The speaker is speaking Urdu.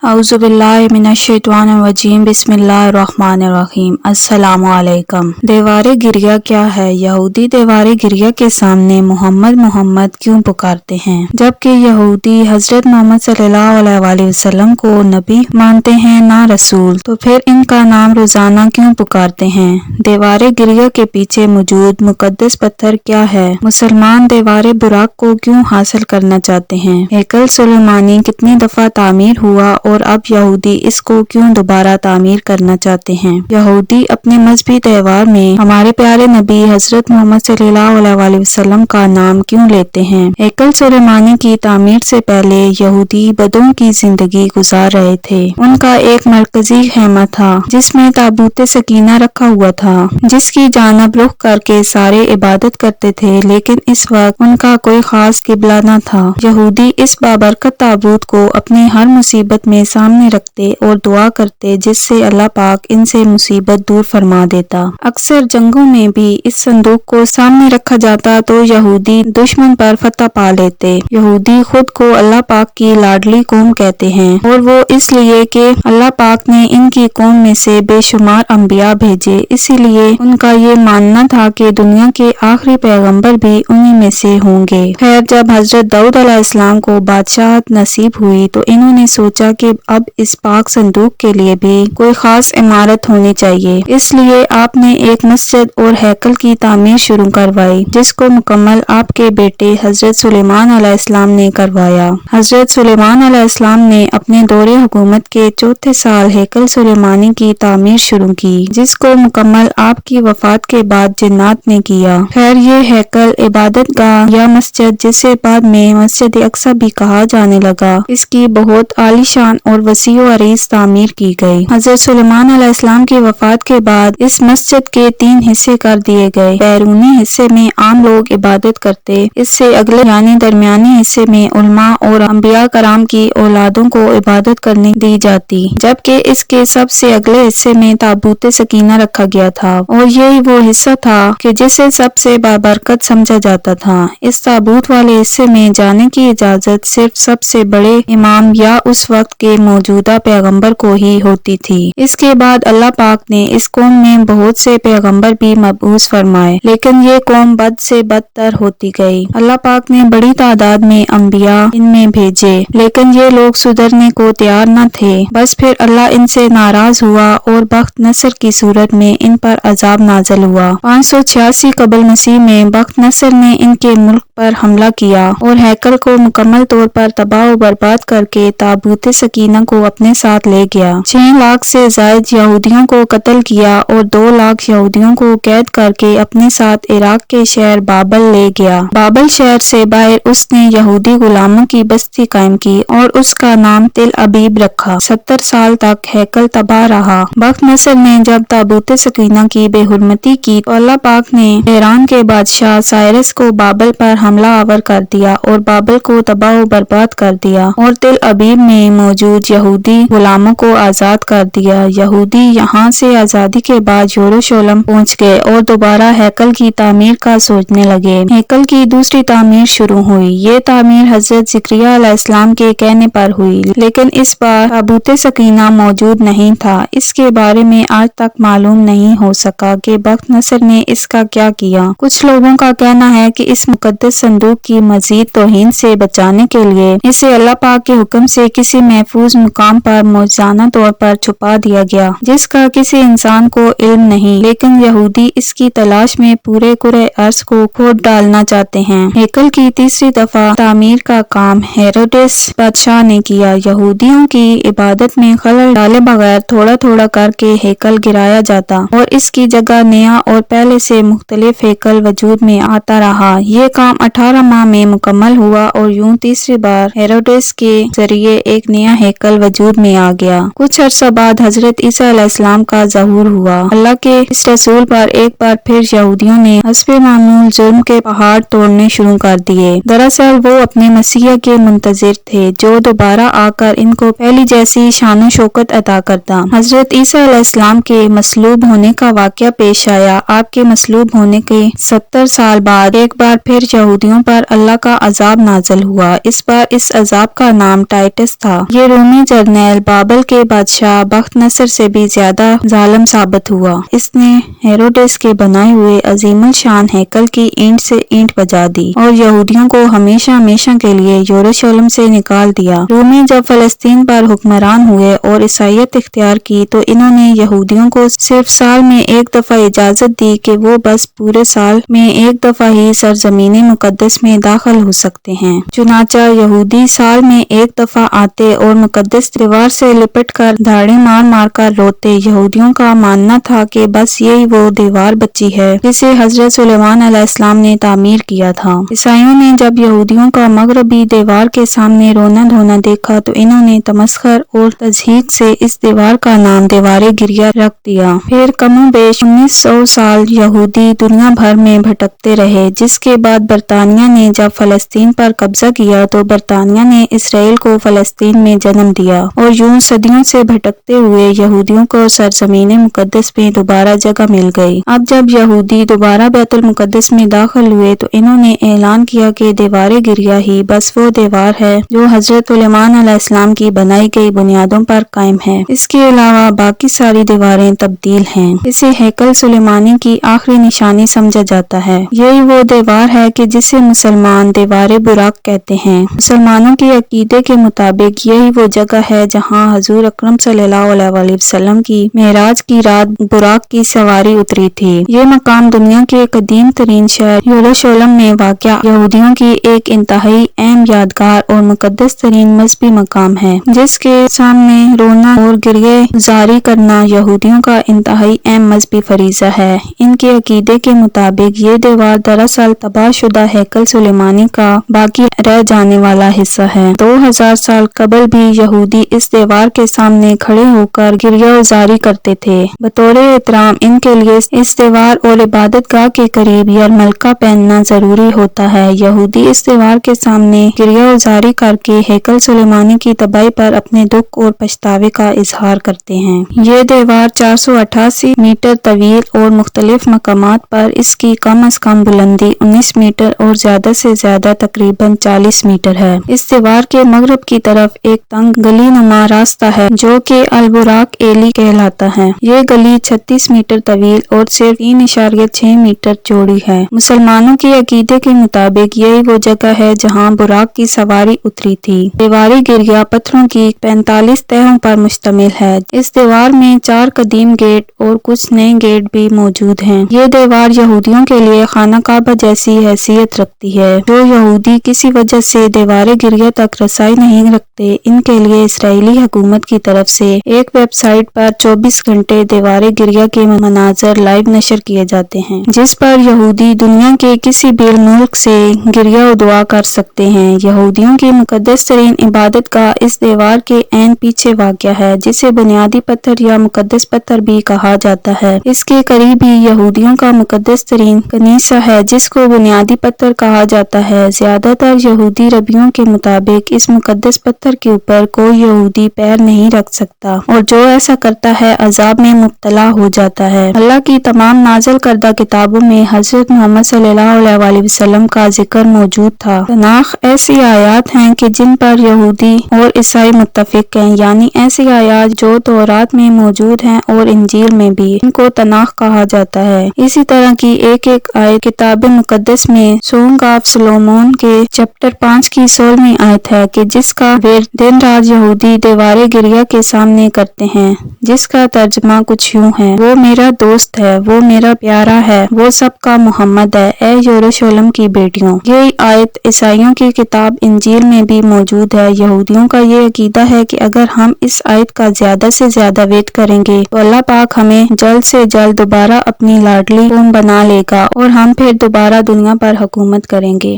اعوذ باللہ من الشیطان الرجیم بسم اللہ الرحمن الرحیم السلام علیکم۔ دیوار گریہ کیا ہے؟ یہودی دیوار گریہ کے سامنے محمد محمد کیوں پکارتے ہیں جبکہ یہودی حضرت محمد صلی اللہ علیہ وآلہ وسلم کو نبی مانتے ہیں نہ رسول، تو پھر ان کا نام روزانہ کیوں پکارتے ہیں؟ دیوار گریہ کے پیچھے موجود مقدس پتھر کیا ہے؟ مسلمان دیوار براق کو کیوں حاصل کرنا چاہتے ہیں؟ ہیکل سلیمانی کتنی دفعہ تعمیر ہوا اور اب یہودی اس کو کیوں دوبارہ تعمیر کرنا چاہتے ہیں؟ یہودی اپنے مذہبی تہوار میں ہمارے پیارے نبی حضرت محمد صلی اللہ علیہ وآلہ وسلم کا نام کیوں لیتے ہیں؟ ہیکل سلیمانی کی تعمیر سے پہلے یہودی بدوؤں کی زندگی گزار رہے تھے۔ ان کا ایک مرکزی خیمہ تھا جس میں تابوت سکینہ رکھا ہوا تھا، جس کی جانب رخ کر کے سارے عبادت کرتے تھے، لیکن اس وقت ان کا کوئی خاص قبلہ نہ تھا۔ یہودی اس بابرکت تابوت کو اپنی ہر مصیبت میں سامنے رکھتے اور دعا کرتے جس سے اللہ پاک ان سے مصیبت دور فرما دیتا۔ اکثر جنگوں میں بھی اس صندوق کو سامنے رکھا جاتا تو یہودی دشمن پر فتح پا لیتے۔ یہودی خود کو اللہ پاک کی لاڈلی قوم کہتے ہیں، اور وہ اس لیے کہ اللہ پاک نے ان کی قوم میں سے بے شمار انبیاء بھیجے، اسی لیے ان کا یہ ماننا تھا کہ دنیا کے آخری پیغمبر بھی انہی میں سے ہوں گے۔ خیر، جب حضرت داؤد علیہ السلام کو بادشاہت نصیب ہوئی تو انہوں نے سوچا کہ اب اس پاک صندوق کے لیے بھی کوئی خاص عمارت ہونی چاہیے، اس لیے آپ نے ایک مسجد اور ہیکل کی تعمیر شروع کروائی، جس کو مکمل آپ کے بیٹے حضرت سلیمان علیہ السلام نے کروایا۔ حضرت سلیمان علیہ السلام نے اپنے دور حکومت کے چوتھے سال ہیکل سلیمانی کی تعمیر شروع کی، جس کو مکمل آپ کی وفات کے بعد جنات نے کیا۔ خیر، یہ ہیکل عبادت گاہ یا مسجد، جسے بعد میں مسجد اقصی بھی کہا جانے لگا، اس کی بہت عالی شان اور وسیع و عریض تعمیر کی گئی۔ حضرت سلیمان علیہ السلام کی وفات کے بعد اس مسجد کے 3 حصے کر دیے گئے۔ بیرونی حصے میں عام لوگ عبادت کرتے، اس سے اگلے یعنی درمیانی حصے میں علماء اور انبیاء کرام کی اولادوں کو عبادت کرنے دی جاتی، جبکہ اس کے سب سے اگلے حصے میں تابوت سکینہ رکھا گیا تھا، اور یہی وہ حصہ تھا کہ جسے سب سے بابرکت سمجھا جاتا تھا۔ اس تابوت والے حصے میں جانے کی اجازت صرف سب سے بڑے امام یا اس وقت کے موجودہ پیغمبر کو ہی ہوتی تھی۔ اس کے بعد اللہ پاک نے اس قوم میں بہت سے پیغمبر بھی مبعوث فرمائے، لیکن یہ قوم بد سے بدتر ہوتی گئی۔ اللہ پاک نے بڑی تعداد میں انبیاء ان میں بھیجے، لیکن یہ لوگ سدھرنے کو تیار نہ تھے۔ بس پھر اللہ ان سے ناراض ہوا اور بخت نصر کی صورت میں ان پر عذاب نازل ہوا۔ 586 قبل مسیح میں بخت نصر نے ان کے ملک پر حملہ کیا اور ہیکل کو مکمل طور پر تباہ و برباد کر کے تابوت سکینہ کو اپنے ساتھ لے گیا۔ 6 لاکھ سے زائد یہودیوں کو قتل کیا اور 2 لاکھ یہودیوں کو قید کر کے اپنے ساتھ عراق کے شہر بابل لے گیا۔ بابل شہر سے باہر اس نے یہودی غلاموں کی بستی قائم کی اور اس کا نام تل ابیب رکھا۔ 70 سال تک ہیکل تباہ رہا۔ بخت نصر نے جب تابوت سکینہ کی بے حرمتی کی تو اللہ پاک نے ایران کے بادشاہ سائرس کو بابل پر حملہ آور کر دیا اور بابل کو تباہ و برباد کر دیا اور تل ابیب میں موجود یہودی غلاموں کو آزاد کر دیا۔ یہودی یہاں سے آزادی کے بعد یروشلم پہنچ گئے اور دوبارہ ہیکل کی تعمیر کا سوچنے لگے۔ ہیکل کی دوسری تعمیر شروع ہوئی۔ یہ تعمیر حضرت زکریہ علیہ السلام کے کہنے پر ہوئی، لیکن اس بار تابوت سکینہ موجود نہیں تھا۔ اس کے بارے میں آج تک معلوم نہیں ہو سکا کہ بخت نصر نے اس کا کیا کیا۔ کچھ لوگوں کا کہنا ہے کہ اس مقدس صندوق کی مزید توہین سے بچانے کے لیے اسے اللہ پاک کے حکم سے کسی محفوظ مقام پر معجزانہ طور پر چھپا دیا گیا، جس کا کسی انسان کو علم نہیں، لیکن یہودی اس کی تلاش میں پورے کرۂ ارض کو کھود ڈالنا چاہتے ہیں۔ ہیکل کی تیسری دفعہ تعمیر کا کام ہیروڈس بادشاہ نے کیا۔ یہودیوں کی عبادت میں خلل ڈالے بغیر تھوڑا تھوڑا کر کے ہیکل گرایا جاتا اور اس کی جگہ نیا اور پہلے سے مختلف ہیکل وجود میں آتا رہا۔ یہ کام 18 ماہ میں مکمل ہوا اور یوں تیسری بار ہیروڈس کے ذریعے ایک نیا ہیکل وجود میں آ گیا۔ کچھ عرصہ بعد حضرت عیسیٰ علیہ السلام کا ظہور ہوا۔ اللہ کے اس رسول پر ایک بار پھر یہودیوں نے حسب معمول ظلم کے پہاڑ توڑنے شروع کر دیے۔ دراصل وہ اپنے مسیح کے منتظر تھے جو دوبارہ آ کر ان کو پہلی جیسی شان و شوکت عطا کرتا۔ حضرت عیسیٰ علیہ السلام کے مصلوب ہونے کا واقعہ پیش آیا۔ آپ کے مصلوب ہونے کے 70 سال بعد ایک بار پھر یہودیوں پر اللہ کا عذاب نازل ہوا۔ اس بار اس عذاب کا نام ٹائٹس تھا۔ یہ رومی جرنیل بابل کے بادشاہ بخت نصر سے بھی زیادہ ظالم ثابت ہوا۔ اس نے ہیروڈس کے بنائے ہوئے عظیم الشان ہیکل کی اینٹ سے اینٹ بجا دی اور یہودیوں کو ہمیشہ ہمیشہ کے لیے یروشلم سے نکال دیا۔ رومی جب فلسطین پر حکمران ہوئے اور عیسائیت اختیار کی تو انہوں نے یہودیوں کو صرف سال میں ایک دفعہ اجازت دی کہ وہ بس پورے سال میں ایک دفعہ ہی سرزمین مقدس میں داخل ہو سکتے ہیں۔ چنانچہ یہودی سال میں ایک دفعہ آتے اور مقدس دیوار سے لپٹ کر دھاڑے مار مار کر روتے۔ یہودیوں کا ماننا تھا کہ بس یہی وہ دیوار بچی ہے جسے حضرت سلیمان علیہ السلام نے تعمیر کیا تھا۔ عیسائیوں نے جب یہودیوں کا مغربی دیوار کے سامنے رونا دھونا دیکھا تو انہوں نے تمسخر اور تضحیک سے اس دیوار کا نام دیوار گریہ رکھ دیا۔ پھر کم و بیش 1900 سال یہودی دنیا بھر میں بھٹکتے رہے، جس کے بعد برطانیہ نے جب فلسطین پر قبضہ کیا تو برطانیہ نے اسرائیل کو فلسطین میں جنم دیا اور یوں صدیوں سے بھٹکتے ہوئے یہودیوں کو سرزمین مقدس میں دوبارہ جگہ مل گئی۔ اب جب یہودی دوبارہ بیت المقدس میں داخل ہوئے تو انہوں نے اعلان کیا کہ دیوار گریہ ہی بس وہ دیوار ہے جو حضرت سلیمان علیہ السلام کی بنائی گئی بنیادوں پر قائم ہے۔ اس کے علاوہ باقی ساری دیواریں تبدیل ہیں۔ اسے ہیکل سلیمانی کی آخری نشانی سمجھا جاتا ہے۔ یہی وہ دیوار ہے کہ جسے مسلمان دیوار براق کہتے ہیں۔ مسلمانوں کے عقیدے کے مطابق یہی وہ جگہ ہے جہاں حضور اکرم صلی اللہ علیہ وآلہ وسلم کی معراج کی رات براق کی سواری اتری تھی۔ یہ مقام دنیا کے قدیم ترین شہر یروشلم میں واقع یہودیوں کی ایک انتہائی اہم یادگار اور مقدس ترین مذہبی مقام ہے، جس کے سامنے رونا اور گریہ زاری کرنا یہودیوں کا انتہائی اہم مذہبی فریضہ ہے۔ ان کے عقیدے کے مطابق یہ دیوار دراصل تباہ شدہ ہیکل سلیمانی کا باقی رہ جانے والا حصہ ہے۔ 2000 سال قبل بھی یہودی اس دیوار کے سامنے کھڑے ہو کر گریہ زاری کرتے تھے۔ بطور احترام ان کے لیے اس دیوار اور عبادت گاہ کے قریب یرملکہ پہننا ضروری ہوتا ہے۔ یہودی اس دیوار کے سامنے گریہ زاری کر کے ہیکل سلیمانی کی تباہی پر اپنے دکھ اور پچھتاوے کا اظہار کرتے ہیں۔ یہ دیوار 488 میٹر طویل اور مختلف مقامات پر اس کی کم از کم بلندی 19 میٹر اور زیادہ سے زیادہ تقریباً 40 میٹر ہے۔ اس دیوار کے مغرب کی طرف ایک تنگ گلی نما راستہ ہے جو کہ البراق ایلی کہلاتا ہے۔ یہ گلی 36 میٹر طویل اور صرف 3.6 میٹر چوڑی ہے۔ مسلمانوں کے عقیدے کے مطابق یہی وہ جگہ ہے جہاں براق کی سواری اتری تھی۔ دیوار گریہ پتھروں کی 45 تہوں پر مشتمل ہے۔ اس دیوار میں 4 قدیم گیٹ اور کچھ نئے گیٹ بھی موجود ہیں۔ یہ دیوار یہودیوں کے لیے خانہ کعبہ جیسی حیثیت رکھتی ہے۔ جو یہودی کسی وجہ سے دیوار گریہ تک رسائی نہیں رکھتے، ان کے لیے اسرائیلی حکومت کی طرف سے ایک ویب سائٹ پر 24 گھنٹے دیوار گریہ کے مناظر لائیو نشر کیے جاتے ہیں، جس پر یہودی دنیا کے کسی بھی ملک سے گریہ و دعا کر سکتے ہیں۔ یہودیوں کی مقدس ترین عبادت گاہ اس دیوار کے عین پیچھے واقع ہے، جسے بنیادی پتھر یا مقدس پتھر بھی کہا جاتا ہے۔ اس کے قریب ہی یہودیوں کا مقدس ترین کنیسہ ہے جس کو بنیادی پتھر کہا جاتا ہے۔ زیادہ تر یہودی ربیوں کے مطابق اس مقدس پتھر کے اوپر کوئی یہودی پیر نہیں رکھ سکتا اور جو ایسا کرتا ہے عذاب میں مبتلا ہو جاتا ہے۔ اللہ کی تمام نازل کردہ کتابوں میں حضرت محمد صلی اللہ علیہ وآلہ وسلم کا ذکر موجود تھا۔ تناخ ایسی آیات ہیں کہ جن پر یہودی اور عیسائی متفق ہیں، یعنی ایسی آیات جو تورات میں موجود ہیں اور انجیل میں بھی، ان کو تناخ کہا جاتا ہے۔ اسی طرح کی ایک آیت کتاب مقدس میں سونگ آف سولومون کے چیپٹر 5 کی 16ویں آیت ہے کہ جس کا ورد دن رات یہودی دیوار گریہ کے سامنے کرتے ہیں، جس کا ترجمہ کچھ یوں ہے: وہ میرا دوست ہے، وہ میرا پیارا ہے، وہ سب کا محمد ہے، اے یروشلم کی بیٹیوں۔ یہ آیت عیسائیوں کی کتاب انجیل میں بھی موجود ہے۔ یہودیوں کا یہ عقیدہ ہے کہ اگر ہم اس آیت کا زیادہ سے زیادہ ورد کریں گے تو اللہ پاک ہمیں جلد سے جلد دوبارہ اپنی لاڈلی قوم بنا لے گا اور ہم پھر دوبارہ دنیا پر حکومت کریں گے۔